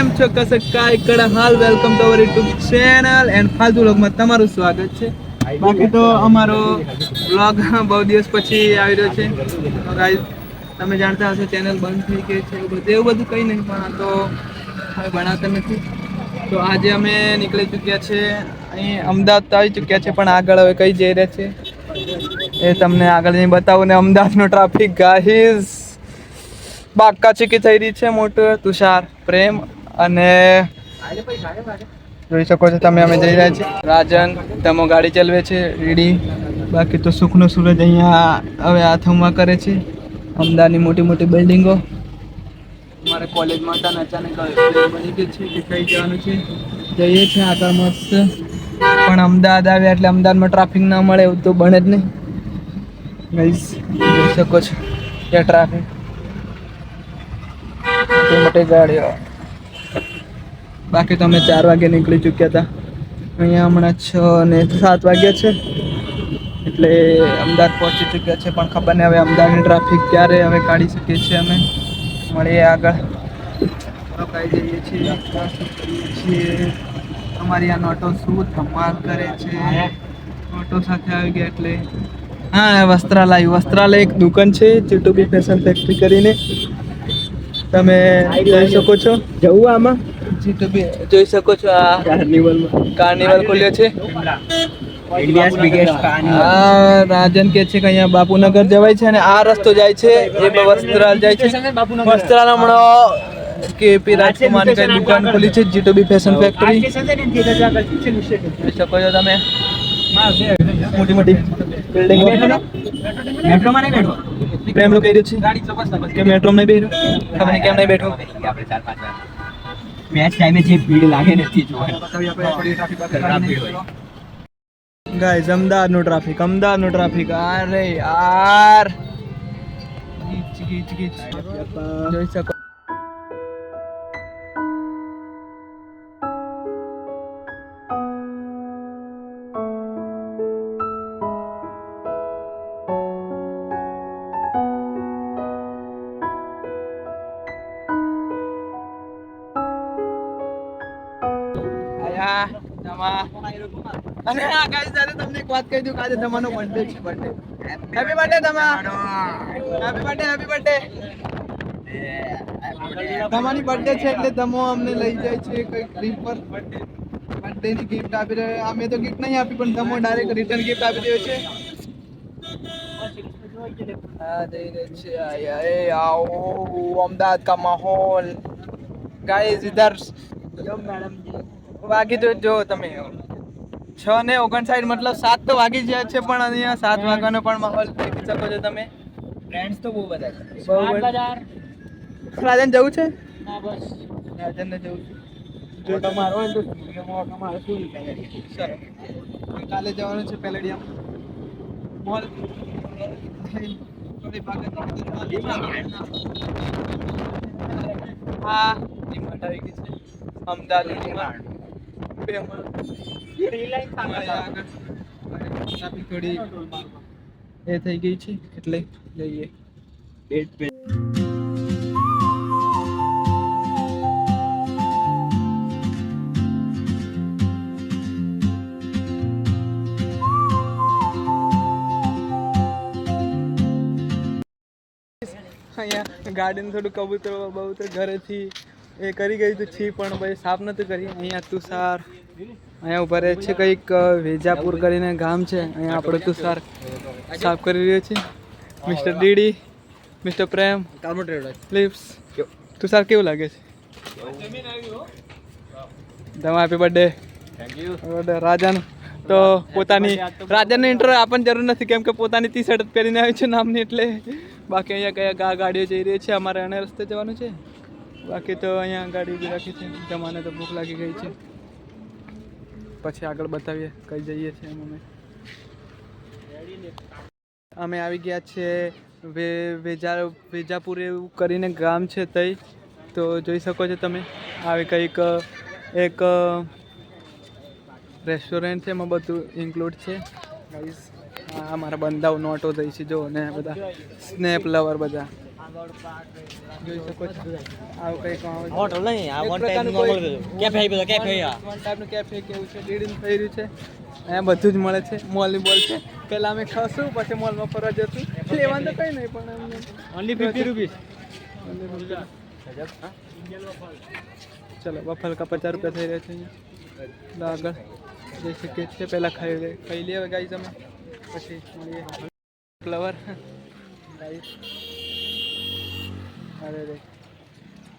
કેમ છો કસક્કા ఇక్కడ હાલ welcome to our YouTube channel and ફાલતુ વ્લોગમાં તમારું સ્વાગત છે. બાકી તો અમારો વ્લોગ બહુ દિવસ પછી આવી રહ્યો છે. તો ગાઈસ તમે જાણતા હશો ચેનલ બંધ થઈ ગઈ છે એવું બધું કંઈ નહીં, પણ તો હવે બનાવતા નથી. તો આજે અમે નીકળી ચૂક્યા છે, અહીં અમદાવાદ આવી ચૂક્યા છે, પણ આગળ હવે કઈ જઈ રહ્યા છે એ તમને આગળ જઈને બતાવું. ને અમદાવાદનો ટ્રાફિક ગાઈસ બાકા ચીકી થઈ રહી છે. મોટું તુષાર પ્રેમ અને જોઈ શકો છો તમે અમે જઈ રહ્યા છીએ. રાજન તમો ગાડી ચલાવે છે રીડી. બાકી તો સુખનો સૂરજ અહીંયા હવે આથમવા કરે છે. અમદાવાદની મોટી મોટી બિલ્ડિંગો મારે કોલેજમાં હતા ને અચાનક બની ગઈ છે કે કઈ જવાનું છે, જઈએ છીએ આગળ મસ્ત. પણ અમદાવાદ આવ્યા એટલે અમદાવાદમાં ટ્રાફિક ના મળે એવું તો બને જ નહીં ગાઈસ. જોઈ શકો છો ત્યાં ટ્રાફિક મોટી ગાડીઓ. બાકી તો અમે 4 વાગે નીકળી ચૂક્યા હતા. અહીંયા હમણાં 6 ને 7 વાગ્યા છે એટલે અમદાવાદ પહોંચી ચૂક્યા છે. પણ ખબર નહીં હવે અમદાવાદની ટ્રાફિક ક્યારે હવે કાઢી શકીએ છીએ. અમે મળીએ આગળ. રોકાઈ જઈએ છીએ. અમારી આ નોટો શું ધમાલ કરે છે. નોટો સાથે આવી ગયા એટલે હા વસ્ત્રાલય એક દુકાન છે જીટુબી ફેશન ફેક્ટરી કરીને. તમે જોઈ શકો છો. જવું આમાં જીટુબી જોઈ શકો છો. આ કાર્નિવલ ખોલ્યો છે. રાજન કે છે કે અહીંયા બાપુનગર જવાય છે અને આ રસ્તો જાય છે એ વસ્ત્રાલ જાય છે. વસ્ત્રાલ હમણાં કેપી રાજકુમાર કઈ દુકાન ખોલી છે જીટુબી ફેશન ફેક્ટરી. જોઈ શકો છો તમે મોટી મોટી બિલ્ડિંગો. મેટ્રોમાં નહીં બેઠો પ્રેમ લો કહી રહ્યો છે કે મેટ્રોમાં નહીં બેઠો. ખબર નહીં કેમ નહીં બેઠો. મેચ ટાઈમે જે ભીડ લાગે નથી જોવા. ગાઈસ અમદાવાદનો ટ્રાફિક અરે યાર ગીચ જોઈ શકો. અને હા ગાઈસ સાથે તમને એક વાત કહી દઉં કે આજે તમારો બર્થડે છે. હેપી બર્થડે તમા. Happy birthday. તમારી બર્થડે છે એટલે તમો અમને લઈ જાય છે કઈ ટ્રીપ પર. બર્થડે ની ગિફ્ટ આપી રહ્યો. અમે તો ગિફ્ટ નહીં આપી પણ તમો ડાયરેક્ટ રિટર્ન ગિફ્ટ આપી રહ્યો છે. હા જઈ રહ્યો છે. આવો અમદાવાદ કા માહોલ ગાઈસ ઇધર વાગી તો જો તમે 6:59 મતલબ 7 તો વાગી ગયા છે, પણ અહીંયા 7 વાગ્યાનો પણ માહોલ દેખી શકો છો તમે. ફ્રેન્ડ્સ તો બહુ બધા છે. રાજન જવું છે? ના બસ રાજનને જવું છે. જો તમારો હોય તો તમારે શું ચાલો કાલે જવાનું છે પેલેડિયમ મોલ. હા ડિમાન્ડ આવી ગઈ છે અમદાવાદ ડિમાન્ડ. થોડી એ થઈ ગઈ છે એટલે જઈએ. અહીંયા ગાર્ડન થોડું કબૂતર ઘરેથી એ કરી ગઈ તો છી પણ ભાઈ સાફ નથી કરી. અહીંયા તુષાર અહીંયા ઉભા રહે છે. કંઈક વેજાપુર કરીને ગામ છે. અહીંયા આપણે તુષાર સાફ કરી રહ્યો છે. મિસ્ટર ડીડી, મિસ્ટર પ્રેમ ફ્લિપ્સ. તુષાર કેવું લાગે છે? તમે હેપી બર્થડે. રાજન તો રાજનનો ઇન્ટ્રો આપણને જરૂર નથી કેમ કે પોતાની ટી-શર્ટ પહેરીને આવ્યો છે નામની એટલે. બાકી અહીંયા કયા ગાડીઓ જઈ રહી છે. અમારે અન્ય રસ્તે જવાનું છે. બાકી તો અહીંયા ગાડી ઉભી રાખી છે. જમાને તો ભૂખ લાગી ગઈ છે. પછી આગળ બતાવીએ કઈ જઈએ છીએ. અમે આવી ગયા છે વેજાપુર એવું કરીને ગામ છે તઈ. તો જોઈ શકો છો તમે આવી કંઈક એક રેસ્ટોરન્ટ છે એમાં બધું ઇન્ક્લુડ છે ગાઈસ. મારા બંધાઓ નોટો થઈ છે જો ને બધા સ્નેપ લવર બધા જોઈ શકો છો આવું કંઈક હોટલ નહીં, આ એક વન પ્રકારનું ટાઈમ નોર્મલ કોઈ- કેફે બધા કેફે આ વન ટાઈપનું કેફે કેવું છે લીડિંગ થઈ રહ્યું છે અહીંયા બધું જ મળે છે મોલની બોલ છે પહેલાં અમે ખાશું પછી મોલમાં ફરવા જશું લેવાનું તો કંઈ નહીં પણ અમને ઓનલી 50 રૂપીસ. ચલો વફલ કા 50 રૂપિયા થઈ રહ્યા છે અહીંયા આગળ જઈ શકીએ છીએ પહેલાં ખાઈ લઈએ હવે ગાઈઝ અમે પછી મળીએ ફ્લવર ગાઈઝ અરે રે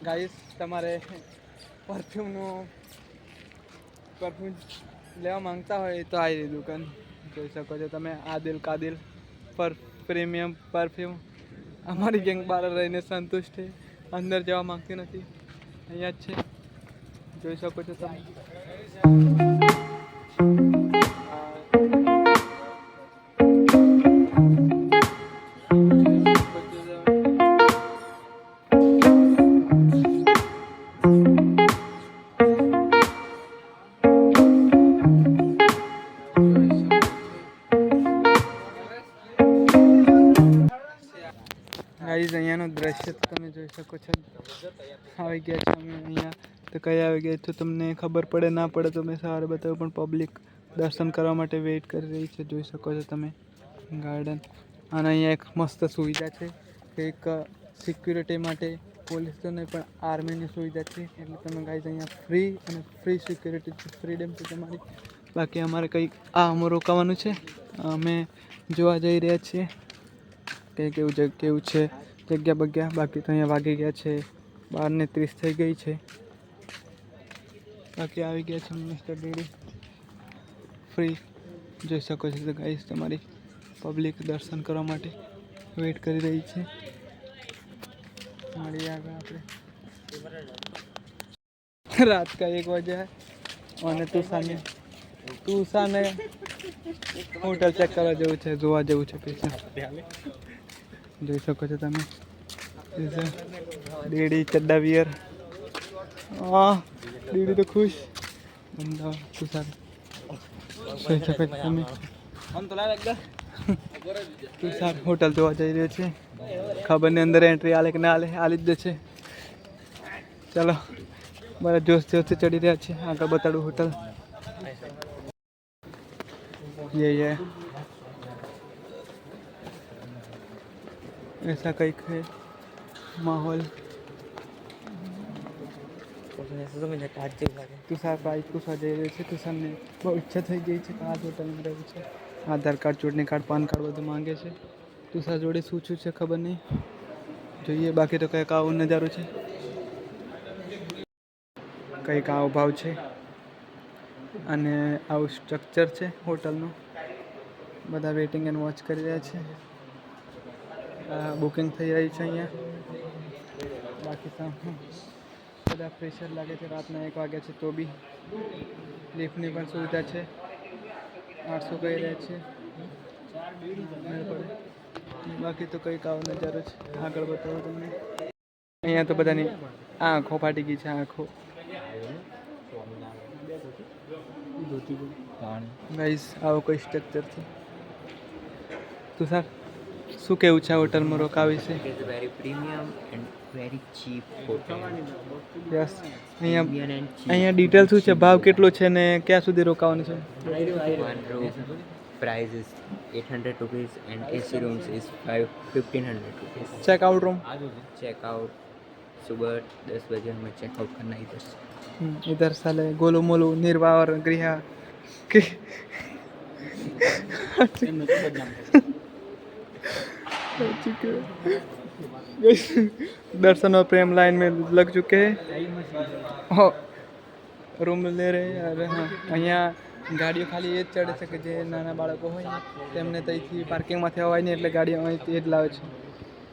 ગાઈઝ તમારે પરફ્યુમ લેવા માંગતા હોય તો આવી દુકાન જોઈ શકો છો તમે આદિલ કાદિલ પ્રીમિયમ પરફ્યુમ અમારી ગેંગ બહાર રહીને સંતુષ્ટ છે અંદર જવા માંગતી નથી અહીંયા જ છે જોઈ શકો છો તમે ગાઈઝ અહીંયાનું દ્રશ્ય તો તમે જોઈ શકો છો આવી ગયા છે અમે અહીંયા તો કઈ આવી ગયા તો તમને ખબર પડે ના પડે તો મેં સવારે બતાવ્યું પણ પબ્લિક દર્શન કરવા માટે વેઇટ કરી રહી છે જોઈ શકો છો તમે ગાર્ડન અને અહીંયા એક મસ્ત સુવિધા છે કે એક સિક્યુરિટી માટે પોલીસ તો નહીં પણ આર્મીની સુવિધા છે એટલે તમે ગાઈઝ અહીંયા ફ્રી સિક્યુરિટી છે ફ્રીડમ છે તમારી બાકી અમારે કંઈક અમે રોકાવાનું છે અમે જોવા જઈ રહ્યા છીએ કે કેવું છે જગ્યા બગ્યા બાકી તો અહીંયા વાગી ગયા છે 12:30 થઈ ગઈ છે બાકી આવી ગયા છે મિસ્ટર ડેડી ફ્રી જોઈ શકો છો તો ગાઈસ તમારી પબ્લિક દર્શન કરવા માટે વેઇટ કરી રહી છે મળીએ આગળ આપણે રાત का 1 बजे है અને તુસાને હોટલ ચેક કરવા જેવું છે જોવા જેવું છે પૈસા જોઈ શકો છો તમે ડેડી ચડ્ડા વિયર ડેડી તો ખુશ બંદા તુષાર જોઈ શકો છો તમે તુષાર હોટલ જોવા જઈ રહ્યો છે ખબર નહીં અંદર એન્ટ્રી આલે કે ના આલે આલી જ છે ચલો બરા જોશથી ચડી રહ્યા છે આગળ બતાડું હોટલ ये ऐसा કંઈક है माहौल તુષાર બાઈક પૂછવા જઈ રહ્યો છે તુષારને બહુ ઈચ્છા થઈ ગઈ છે આ હોટલમાં રહેવું છે આધાર કાર્ડ ચૂંટણી કાર્ડ પાન કાર્ડ બધું માંગે છે તુષાર જોડે શું છે ખબર નહીં જોઈએ બાકી તો કંઈક આવો નજારો છે કંઈક આવો ભાવ છે અને આવું સ્ટ્રક્ચર છે હોટલનું બધા વેઇટિંગ એન્ડ વોચ કરી રહ્યા છે બુકિંગ થઈ રહી છે અહીંયા બાકી તો બધા પ્રેશર લાગે છે રાતના 1 વાગ્યા છે તો બી લિફ્ટની પણ સુવિધા છે 800 કહી રહ્યા છે બાકી તો કંઈક આવો નજારો છે આગળ બતાવો તમને અહીંયા તો બધાની આંખો ફાટી ગઈ છે આંખો ગાઈસ આવો કોઈ સ્ટ્રક્ચર છે તુષાર શું કેવું છે આ હોટલમાં રોકાવી છે very premium and very cheap hotel. Yes અહીંયા ડિટેલ શું છે ભાવ કેટલો છે ને ક્યાં સુધી રોકાવાનું છે One room price is 800 rupees and AC rooms is 1500 rupees. Checkout room check out सुबह 10 बजे हमें चेकआउट करना इधर से. इधर साले गोलू मोलू निर्वावर गृह के दर्शन और प्रेम लाइन में लग चुके हैं रूम ले रहे अरे हाँ અહીંયા ગાડીઓ ખાલી એ જ ચડે છે કે જે નાના બાળકો હોય તેમને ત્યાંથી પાર્કિંગમાંથી અવાય નહીં એટલે ગાડીઓ અહીંથી એ જ લાવે છે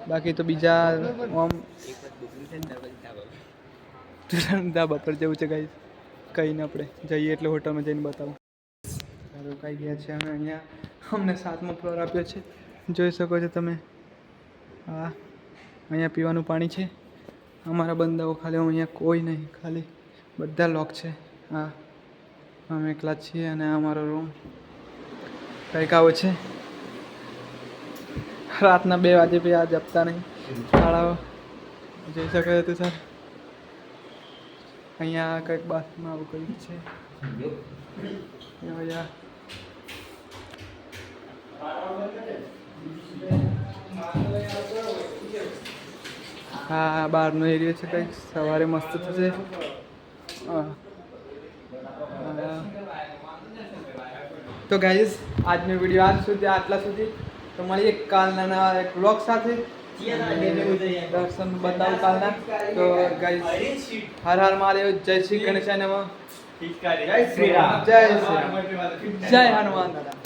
બાકી તો બીજા આમ ધાબા પર જવું છે ગાઈસ કહીને આપણે જઈએ એટલે હોટલમાં જઈને બતાવું રોકાઈ ગયા છે અમે અહીંયા અમને 7મો ફ્લોર આપ્યો છે જોઈ શકો છો તમે હા અહીંયા પીવાનું પાણી છે અમારા બંદાઓ ખાલી અહીંયા કોઈ નહીં ખાલી બધા લોક છે હા અમે એકલા જ છીએ અને અમારો રૂમ કંઈક આવો છે રાતના 2 વાગે બી આ જપતા નહીં શાળાઓ જઈ શકે તું સર. અહીંયા કંઈક બાથમાં આવું કંઈક છે. અહીંયા હા બહારનો એરિયો છે કંઈક. સવારે મસ્ત થશે. તો ગાઈઝ આજનો વિડીયો આટલા સુધી. તો મળીએ કાલના એક વ્લોગ સાથે. દર્શન બતાવું કાલના. તો ગાઈઝ હર હર મહાદેવ. જય શ્રી ગણેશાય નમઃ. જય શ્રી રામ. જય હનુમાન દાદા.